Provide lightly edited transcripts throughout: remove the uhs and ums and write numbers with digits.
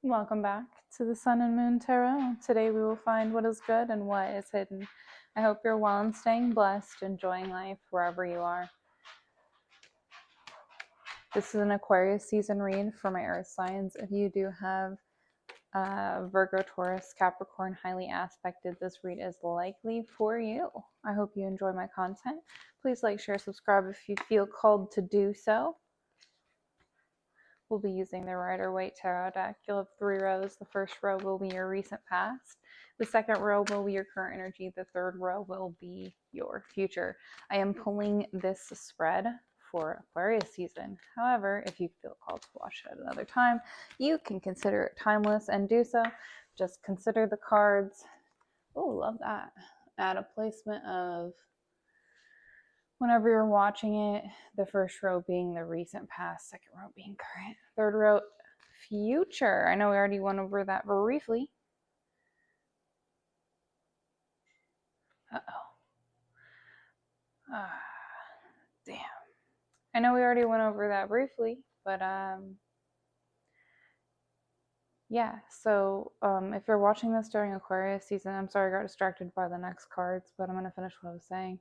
Welcome back to the Sun and Moon Tarot. Today we will find what is good and what is hidden. I hope you're well and staying blessed, enjoying life wherever you are. This is an Aquarius season read for my earth signs. If you do have Virgo, Taurus, Capricorn highly aspected, this read is likely for you. I hope you enjoy my content. Please like, share, subscribe if you feel called to do so. We'll be using the Rider-Waite Tarot deck. You'll have 3 rows. The first row will be your recent past. The second row will be your current energy. The third row will be your future. I am pulling this spread for Aquarius season. However, if you feel called to watch it at another time, you can consider it timeless and do so. Just consider the cards. Oh, love that. Add a placement of whenever you're watching it, the first row being the recent past, second row being current, third row future. I know we already went over that briefly. Damn. I know we already went over that briefly, but yeah, so if you're watching this during Aquarius season, I'm sorry I got distracted by the next cards, but I'm going to finish what I was saying.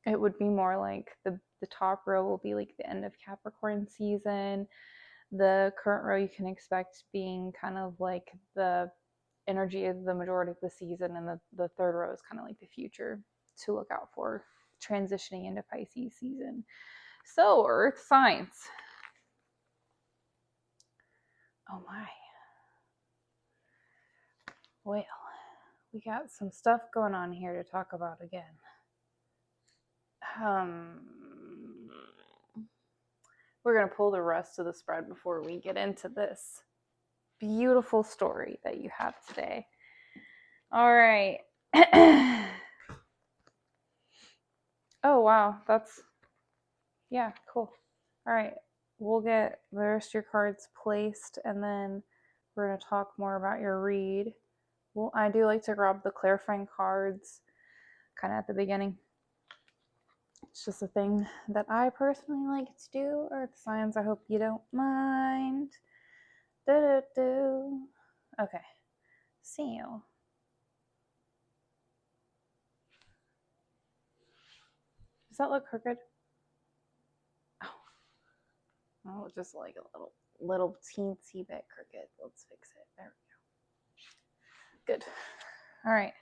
It would be more like the top row will be like the end of Capricorn season. The current row you can expect being kind of like the energy of the majority of the season, and the third row is kind of like the future to look out for, transitioning into Pisces season. So, Earth signs. Oh my. Well, we got some stuff going on here to talk about again. We're going to pull the rest of the spread before we get into this beautiful story that you have today. All right. Oh, wow. That's, yeah, cool. All right. We'll get the rest of your cards placed, and then we're going to talk more about your read. Well, I do like to grab the clarifying cards kind of at the beginning. It's just a thing that I personally like to do. Earth signs, I hope you don't mind. Okay. See you. Does that look crooked? Oh, just like a little teensy bit crooked. Let's fix it. There we go. Good. All right.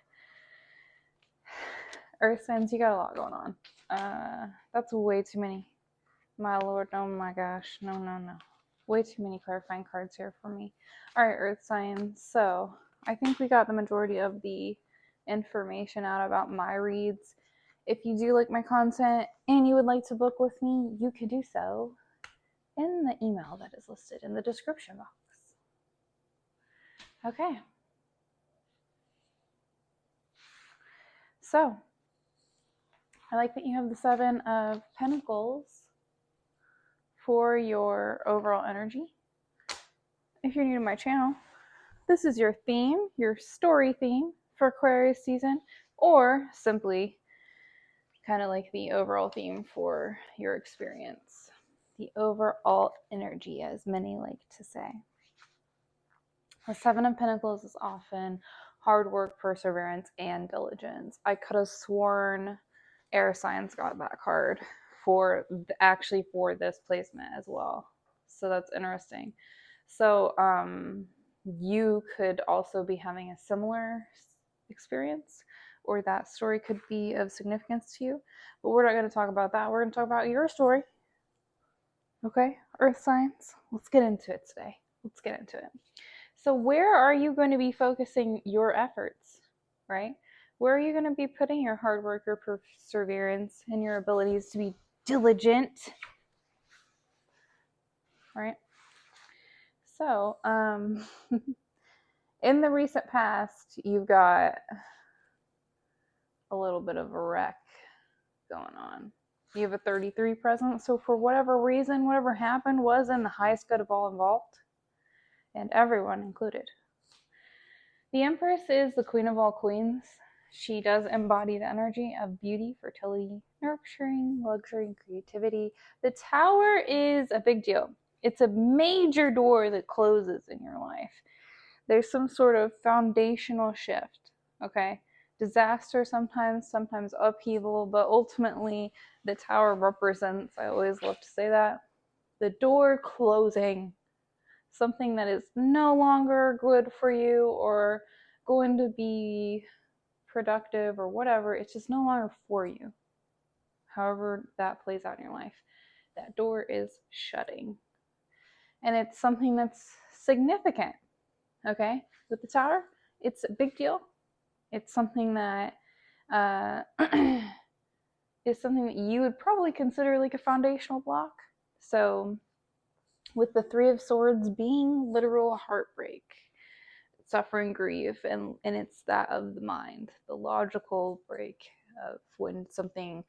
Earth signs, you got a lot going on. That's way too many. My lord, oh my gosh. No. Way too many clarifying cards here for me. All right, Earth signs. So I think we got the majority of the information out about my reads. If you do like my content and you would like to book with me, you could do so in the email that is listed in the description box. Okay. So I like that you have the 7 of Pentacles for your overall energy. If you're new to my channel, this is your theme, your story theme for Aquarius season, or simply kind of like the overall theme for your experience. The overall energy, as many like to say. The 7 of Pentacles is often hard work, perseverance, and diligence. I could have sworn air signs got that card for this placement as well. So that's interesting. So you could also be having a similar experience, or that story could be of significance to you. But we're not going to talk about that. We're going to talk about your story. Okay, Earth signs. Let's get into it today. Let's get into it. So where are you going to be focusing your efforts, right? Where are you going to be putting your hard work, your perseverance, and your abilities to be diligent, right? So, in the recent past, you've got a little bit of a wreck going on. You have a 33 present, so for whatever reason, whatever happened was in the highest good of all involved, and everyone included. The Empress is the queen of all queens. She does embody the energy of beauty, fertility, nurturing, luxury, and creativity. The Tower is a big deal. It's a major door that closes in your life. There's some sort of foundational shift, okay? Disaster sometimes upheaval, but ultimately the tower represents, I always love to say that, the door closing, something that is no longer good for you or going to be productive or whatever. It's just no longer for you. However that plays out in your life, that door is shutting. And it's something that's significant, okay? With the tower, it's a big deal. It's something that is something that you would probably consider like a foundational block. So with the Three of Swords being literal heartbreak, suffering, grief, and it's that of the mind, the logical break of when something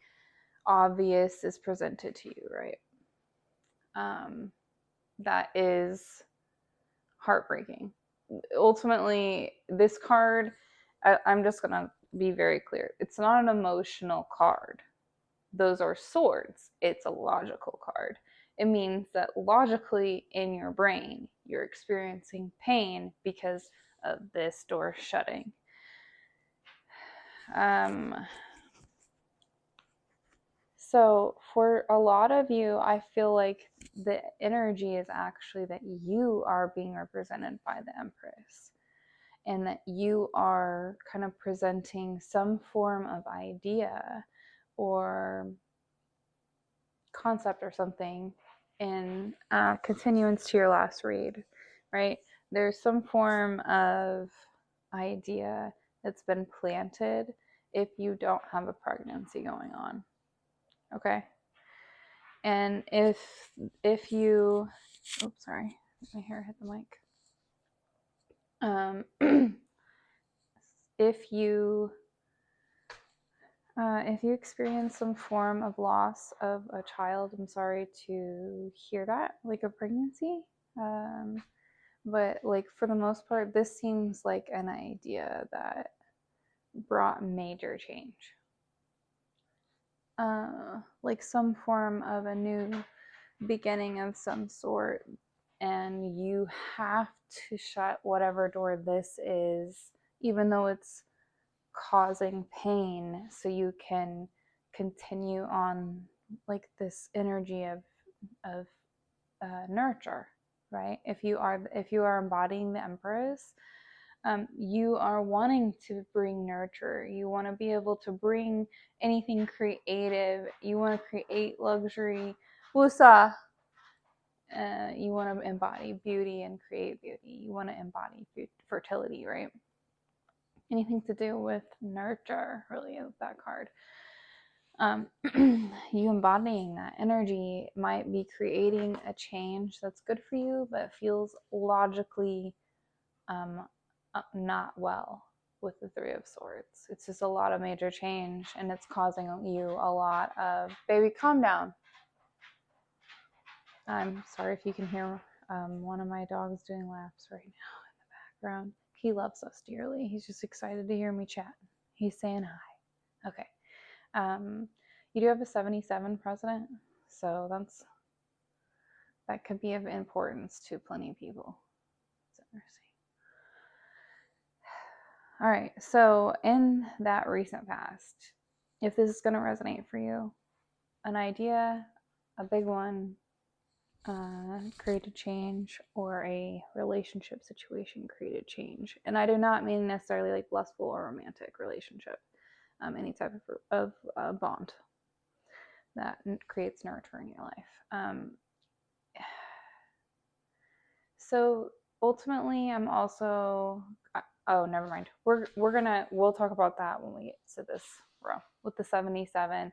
obvious is presented to you, right? That is heartbreaking. Ultimately, this card, I'm just going to be very clear. It's not an emotional card. Those are swords. It's a logical card. It means that logically in your brain, you're experiencing pain because of this door shutting. So for a lot of you, I feel like the energy is actually that you are being represented by the Empress, and that you are kind of presenting some form of idea or concept or something in continuance to your last read, right? There's some form of idea that's been planted if you don't have a pregnancy going on, okay? And if you, oops, sorry, my hair hit the mic. If you experience some form of loss of a child, I'm sorry to hear that, like a pregnancy. But like for the most part, this seems like an idea that brought major change. Like some form of a new beginning of some sort, and you have to shut whatever door this is, even though it's causing pain, so you can continue on like this energy of nurture, right? If you are embodying the Empress, you are wanting to bring nurture. You want to be able to bring anything creative. You want to create luxury. Wusa. You want to embody beauty and create beauty. You want to embody fertility, right? Anything to do with nurture, really, is that card. You embodying that energy might be creating a change that's good for you, but feels logically not well with the Three of Swords. It's just a lot of major change, and it's causing you a lot of, baby, calm down. I'm sorry if you can hear one of my dogs doing laps right now in the background. He loves us dearly. He's just excited to hear me chat. He's saying hi. Okay. You do have a 77 president, so that could be of importance to plenty of people. It's interesting. All right, so in that recent past, if this is going to resonate for you, an idea, a big one, created change, or a relationship situation created change. And I do not mean necessarily like blissful or romantic relationship, any type of bond that creates nurture in your life. So ultimately, I'm also, oh, never mind. We'll talk about that when we get to this row with the 77.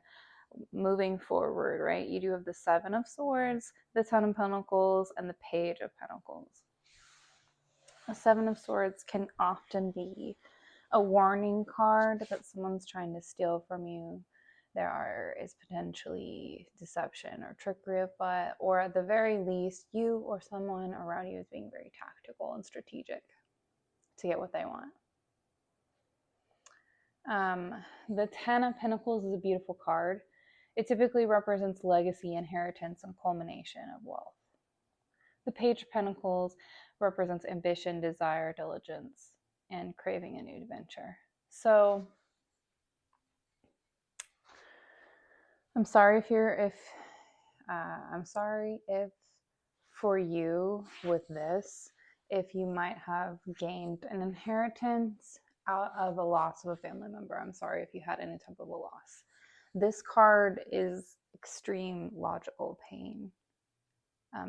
Moving forward, right? You do have the Seven of Swords, the Ten of Pentacles, and the Page of Pentacles. The Seven of Swords can often be a warning card that someone's trying to steal from you. There is potentially deception or trickery, or at the very least, you or someone around you is being very tactical and strategic to get what they want. The Ten of Pentacles is a beautiful card. It typically represents legacy, inheritance, and culmination of wealth. The Page of Pentacles represents ambition, desire, diligence, and craving a new adventure. So I'm sorry if for you with this, if you might have gained an inheritance out of a loss of a family member. I'm sorry if you had any type of a loss. This card is extreme logical pain.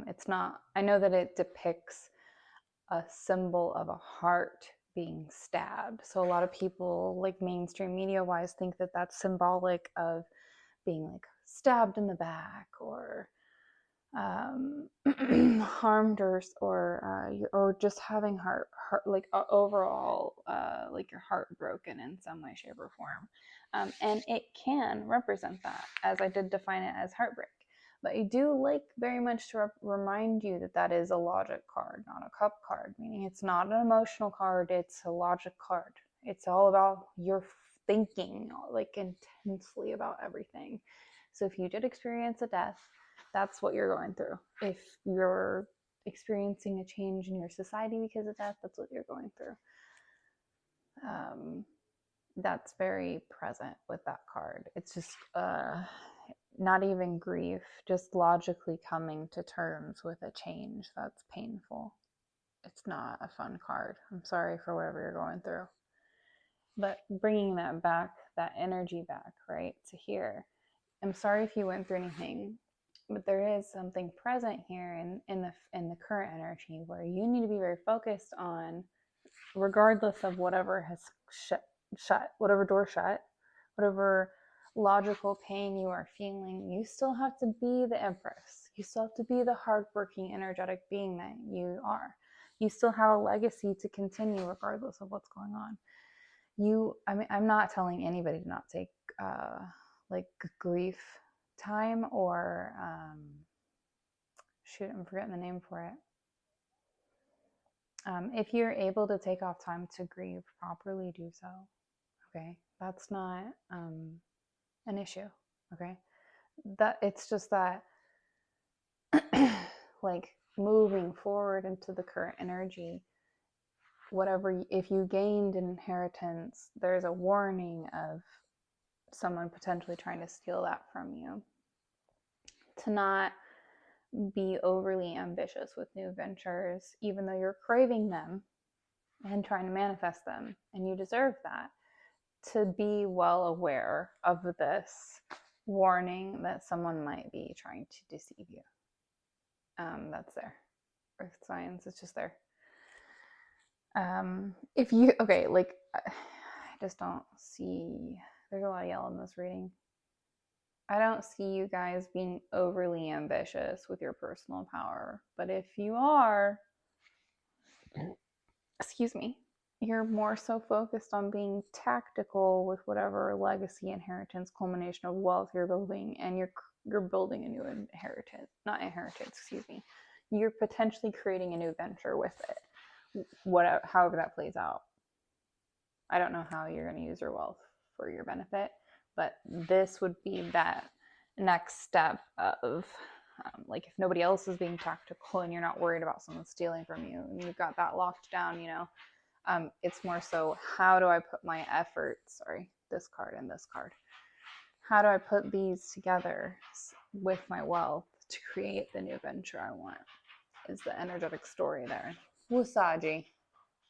It's not, I know that it depicts a symbol of a heart being stabbed. So a lot of people, like mainstream media wise, think that that's symbolic of being like stabbed in the back or harmed or just having heart like overall like your heart broken in some way, shape, or form. And it can represent that, as I did define it as heartbreak. But I do like very much to remind you that that is a logic card, not a cup card, meaning it's not an emotional card, it's a logic card. It's all about your thinking, like intensely about everything. So if you did experience a death, that's what you're going through. If you're experiencing a change in your society because of death, that's what you're going through. That's very present with that card. It's just not even grief, just logically coming to terms with a change that's painful. It's not a fun card. I'm sorry for whatever you're going through. But bringing that back, that energy back, right, to here. I'm sorry if you went through anything, but there is something present here in the current energy where you need to be very focused on, regardless of whatever has shut, whatever door shut, whatever logical pain you are feeling, you still have to be the Empress. You still have to be the hardworking, energetic being that you are. You still have a legacy to continue regardless of what's going on. I'm not telling anybody to not take like grief time or shoot, I'm forgetting the name for it. If you're able to take off time to grieve properly, do so. Okay, that's not an issue. Okay, that it's just that like moving forward into the current energy, whatever, if you gained an inheritance, there's a warning of someone potentially trying to steal that from you. To not be overly ambitious with new ventures, even though you're craving them and trying to manifest them, and you deserve that. To be well aware of this warning that someone might be trying to deceive you. That's there. Earth signs, it's just there. If you, okay, like, I just don't see, there's a lot of yellow in this reading. I don't see you guys being overly ambitious with your personal power, but if you are, excuse me, you're more so focused on being tactical with whatever legacy, inheritance, culmination of wealth you're building, and you're building a new you're potentially creating a new venture with it, however that plays out. I don't know how you're going to use your wealth for your benefit, but this would be that next step of like, if nobody else is being tactical and you're not worried about someone stealing from you and you've got that locked down, you know, it's more so, how do I put my efforts, this card and this card, how do I put these together with my wealth to create the new venture I want, is the energetic story there. Wusaji,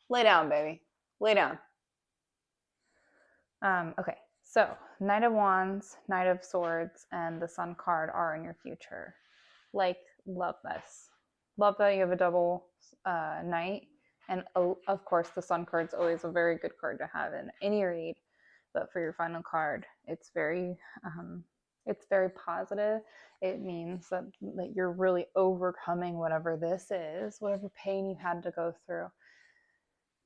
lay down, baby, lay down. Okay, so Knight of Wands, Knight of Swords, and the Sun card are in your future. Like, love this. Love that you have a double Knight. And of course, the Sun card's always a very good card to have in any read. But for your final card, it's very positive. It means that you're really overcoming whatever this is, whatever pain you had to go through.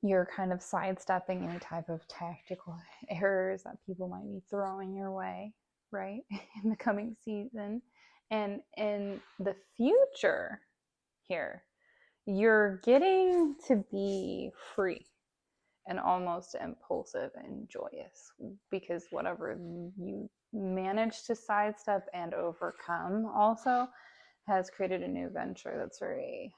You're kind of sidestepping any type of tactical errors that people might be throwing your way, right, in the coming season. And in the future here, you're getting to be free and almost impulsive and joyous, because whatever you managed to sidestep and overcome also has created a new venture that's very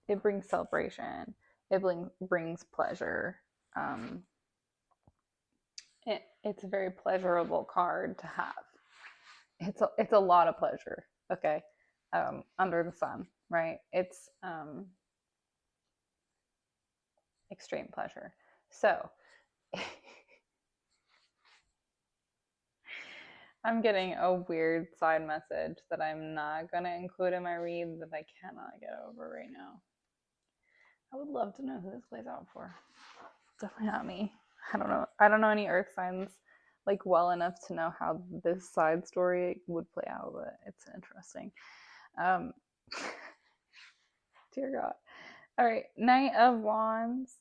It brings celebration. It brings pleasure. It's a very pleasurable card to have. It's a lot of pleasure. Okay, under the sun, right? It's extreme pleasure. So I'm getting a weird side message that I'm not going to include in my read that I cannot get over right now. I would love to know who this plays out for. Definitely not me. I don't know. I don't know any earth signs like well enough to know how this side story would play out, but it's interesting. Dear God. All right. Knight of Wands,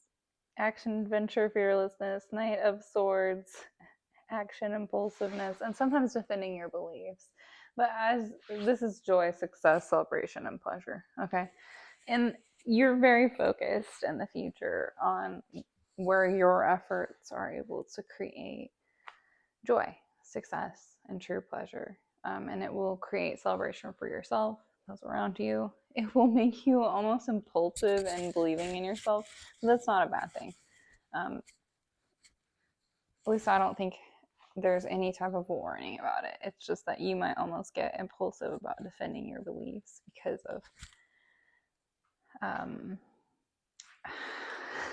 action, adventure, fearlessness. Knight of Swords, action, impulsiveness, and sometimes defending your beliefs. But as this is joy, success, celebration, and pleasure. Okay. And you're very focused in the future on where your efforts are able to create joy, success, and true pleasure. And it will create celebration for yourself, those around you. It will make you almost impulsive and believing in yourself. But that's not a bad thing. At least I don't think there's any type of warning about it. It's just that you might almost get impulsive about defending your beliefs because of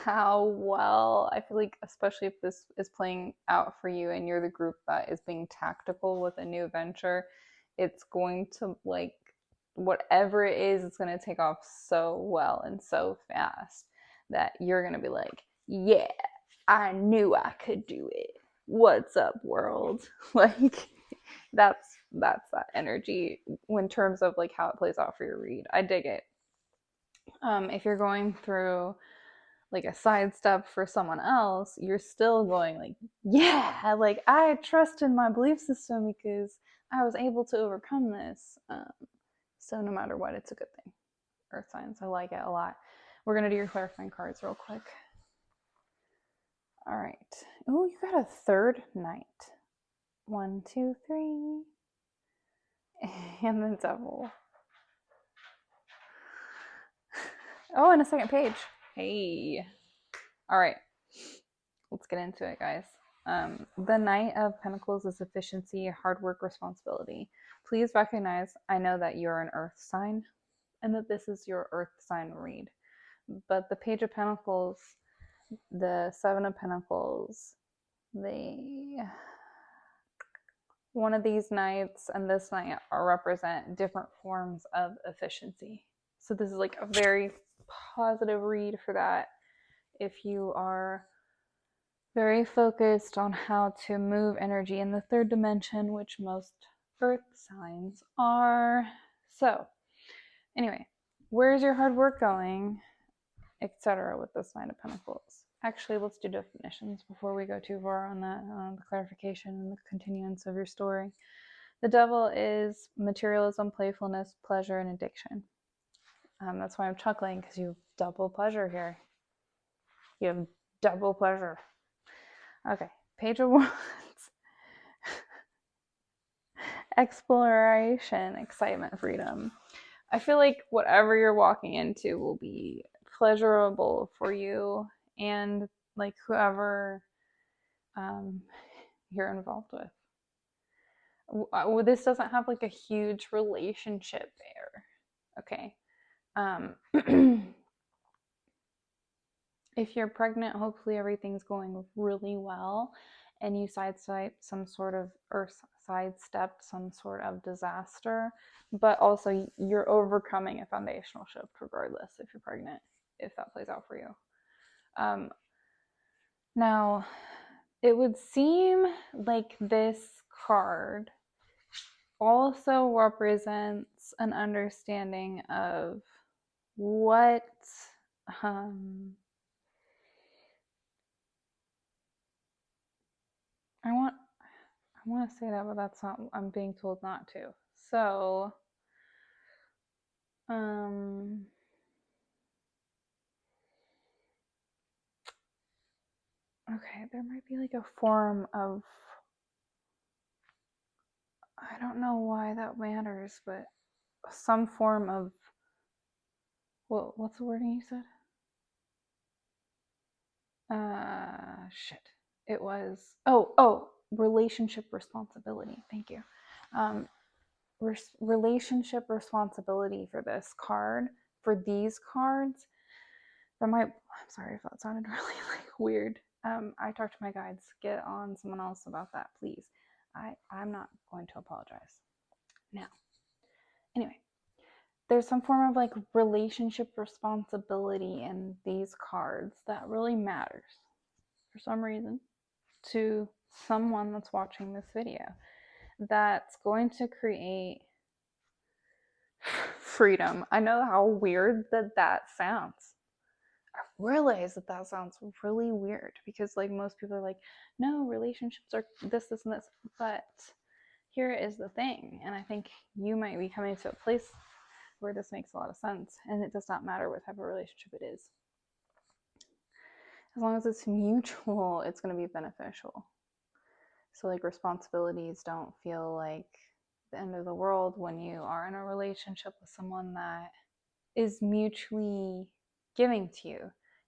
how well I feel like, especially if this is playing out for you and you're the group that is being tactical with a new venture, it's going to, like, whatever it is, it's going to take off so well and so fast that you're going to be like, yeah, I knew I could do it. What's up, world? Like, that's that energy in terms of like how it plays out for your read. I dig it. If you're going through like a sidestep for someone else, you're still going like, yeah, like I trust in my belief system because I was able to overcome this. So no matter what, it's a good thing. Earth signs, I like it a lot. We're gonna do your clarifying cards real quick. All right. Oh, you got a third Knight. 1, 2, 3. And the Devil. Oh, and a second page. Hey. All right. Let's get into it, guys. The Knight of Pentacles is efficiency, hard work, responsibility. Please recognize, I know that you're an Earth sign and that this is your Earth sign read. But the Page of Pentacles, the Seven of Pentacles, one of these knights and this knight represent different forms of efficiency. So this is like a very positive read for that. If you are very focused on how to move energy in the third dimension, which most Earth signs are. So anyway, where's your hard work going, etc. with this Knight of Pentacles? Actually, let's do definitions before we go too far on that, the clarification and the continuance of your story. The Devil is materialism, playfulness, pleasure, and addiction. That's why I'm chuckling, because you have double pleasure here. You have double pleasure. Okay, Page of Wands. Exploration, excitement, freedom. I feel like whatever you're walking into will be pleasurable for you and like whoever you're involved with. This doesn't have like a huge relationship there. Okay. If you're pregnant, hopefully everything's going really well and you sidestep some sort of disaster, but also you're overcoming a foundational shift regardless if you're pregnant, if that plays out for you. Now, it would seem like this card also represents an understanding of what I want to say that, but that's not, I'm being told not to. So, okay, there might be like a form of, I don't know why that matters, but some form of, what's the wording you said? Shit. It was, relationship responsibility. Thank you. Relationship responsibility for this card, for these cards. I'm sorry if that sounded really weird. I talked to my guides. Get on someone else about that, please. I'm not going to apologize. Now, anyway, there's some form of relationship responsibility in these cards that really matters for some reason to someone that's watching this video, that's going to create freedom. I know how weird that sounds. I realize that sounds really weird because most people are no, relationships are this and this, but here is the thing, and I think you might be coming to a place where this makes a lot of sense, and it does not matter what type of relationship it is. As long as it's mutual, it's going to be beneficial. So responsibilities don't feel like the end of the world when you are in a relationship with someone that is mutually giving to you.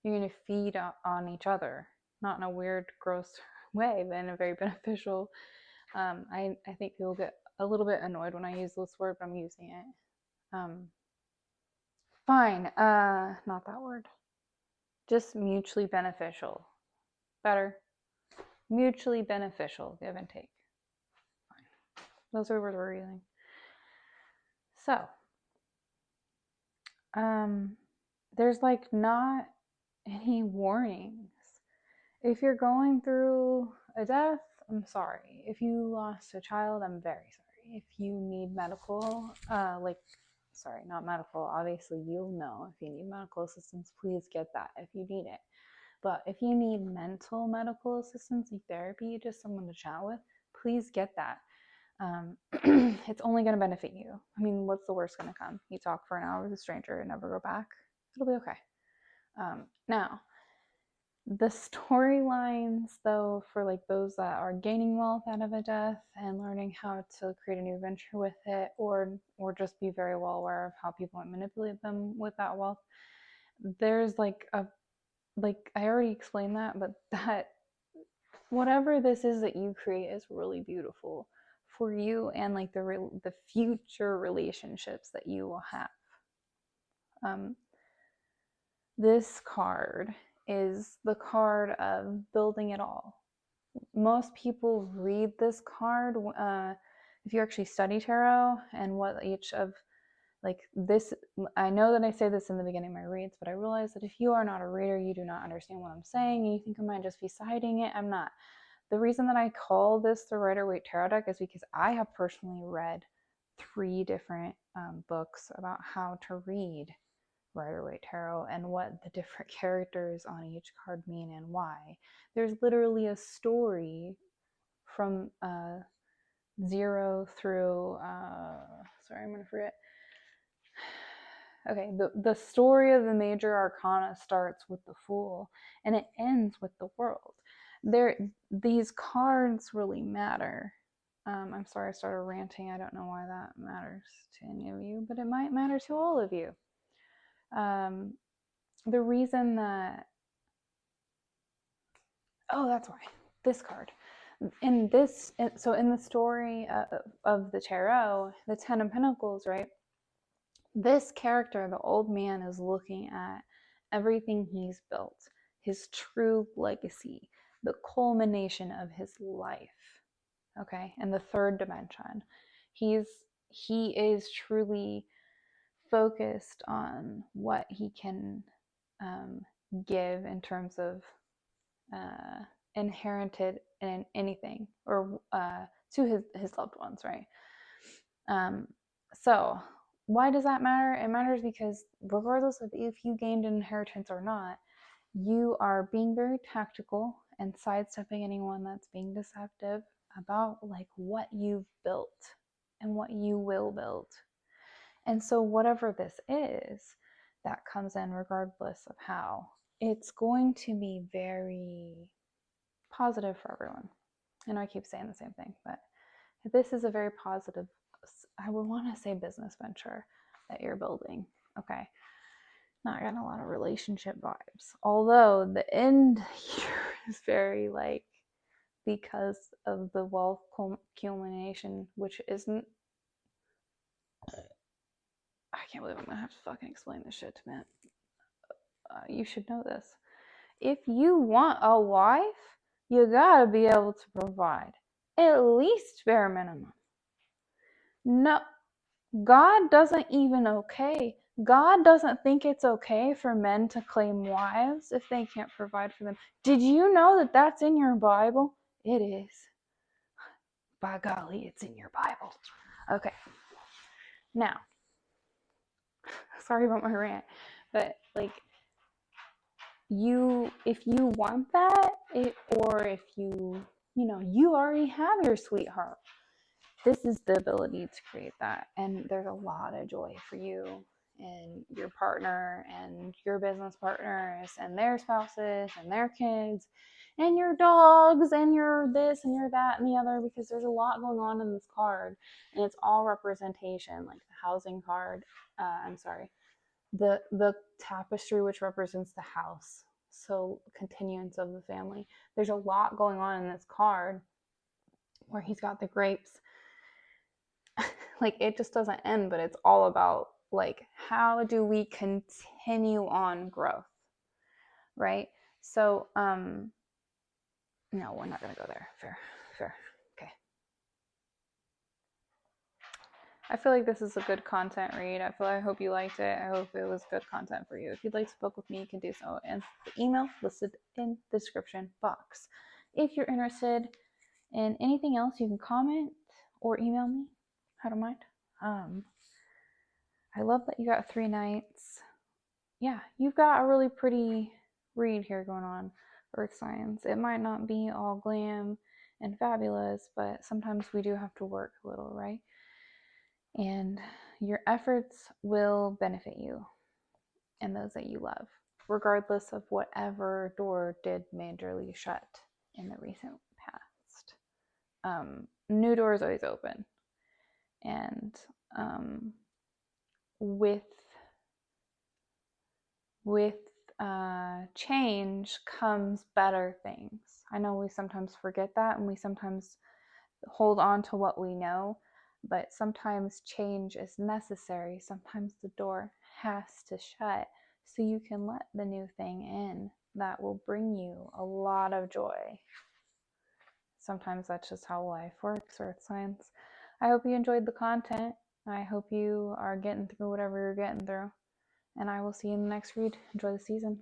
You're going to feed on each other, not in a weird, gross way, but in a very beneficial. I think people get a little bit annoyed when I use this word, but I'm using it. Fine, not that word. Just mutually beneficial. Better. Mutually beneficial, give and take. Fine. Those are words we're using. So, there's not any warnings. If you're going through a death, I'm sorry. If you lost a child, I'm very sorry. If you need medical, sorry, not medical, obviously you'll know if you need medical assistance, please get that if you need it. But if you need mental medical assistance, like therapy, just someone to chat with, please get that. It's only going to benefit you. I mean, what's the worst going to come? You talk for an hour with a stranger and never go back. It'll be okay. Now, the storylines, though, for those that are gaining wealth out of a death and learning how to create a new venture with it, or just be very well aware of how people might manipulate them with that wealth, there's I already explained that, but that whatever this is that you create is really beautiful for you and the future relationships that you will have. This card is the card of building it all. Most people read this card if you actually study tarot and what each of this, I know that I say this in the beginning of my reads, but I realize that if you are not a reader, you do not understand what I'm saying, and you think I might just be citing it. I'm not. The reason that I call this the Rider-Waite Tarot deck is because I have personally read 3 different books about how to read Rider-Waite Tarot and what the different characters on each card mean and why. There's literally a story from 0 through, sorry, I'm going to forget. Okay, the story of the major arcana starts with the Fool and it ends with the World. These cards really matter. I'm sorry I started ranting. I don't know why that matters to any of you, but it might matter to all of you. The reason that, that's why, this card. In the story of the tarot, the 10 of Pentacles, right? This character, the old man, is looking at everything he's built, his true legacy, the culmination of his life, okay? In the 3rd dimension. He is truly focused on what he can give in terms of inherited in anything or to his loved ones, right? So why does that matter? It matters because regardless of if you gained an inheritance or not, you are being very tactical and sidestepping anyone that's being deceptive about what you've built and what you will build. And so whatever this is that comes in, regardless of how, it's going to be very positive for everyone. I know I keep saying the same thing, but This is a very positive, I would want to say business venture that you're building. Okay. Not getting a lot of relationship vibes. Although the end here is very like, because of the wealth culmination, which isn't, I can't believe I'm gonna have to fucking explain this shit to man. You should know this. If you want a wife, you gotta be able to provide at least bare minimum. No, God doesn't even God doesn't think it's okay for men to claim wives if they can't provide for them. Did you know that that's in your Bible? It is. By golly, it's in your Bible. Okay. Now, sorry about my rant, but like, if you want that, or if you already have your sweetheart, this is the ability to create that. And there's a lot of joy for you and your partner and your business partners and their spouses and their kids and your dogs and your this and your that and the other, because there's a lot going on in this card, and it's all representation. Like the housing card, the tapestry, which represents the house, so continuance of the family. There's a lot going on in this card where he's got the grapes. Like, it just doesn't end, but it's all about like, how do we continue on growth, right? So no, we're not gonna go there. Fair. Okay. I feel like this is a good content read. I hope you liked it. I hope it was good content for you. If you'd like to book with me, you can do so in the email listed in the description box. If you're interested in anything else, you can comment or email me. I don't mind. I love that you got 3 nights. Yeah, you've got a really pretty read here going on, Earth Signs. It might not be all glam and fabulous, but sometimes we do have to work a little, right? And your efforts will benefit you and those that you love, regardless of whatever door did majorly shut in the recent past. New doors always open. And with change comes better things. I know we sometimes forget that, and we sometimes hold on to what we know, but sometimes change is necessary. Sometimes the door has to shut so you can let the new thing in that will bring you a lot of joy. Sometimes that's just how life works, Earth Signs. I hope you enjoyed the content. I hope you are getting through whatever you're getting through. And I will see you in the next read. Enjoy the season.